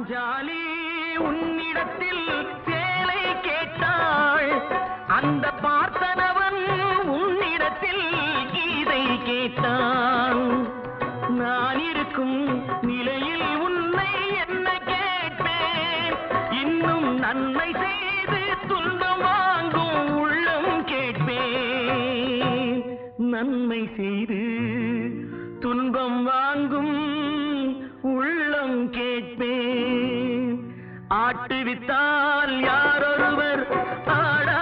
பாஞ்சாலி உன்னிடத்தில் சேலை கேட்டாள், அந்த பார்த்தனவன் உன்னிடத்தில் கீதை கேட்டான். நான் இருக்கும் நிலையில் உன்னை என்ன கேட்பேன், இன்னும் நன்மை செய்து துன்பம் வாங்கும் உள்ளம் கேட்பேன். நன்மை செய்து துன்பம் வாங்கும் உள்ளம் கேட்பேன். ஆட்டுவித்தால் யாரொருவர் ஆடா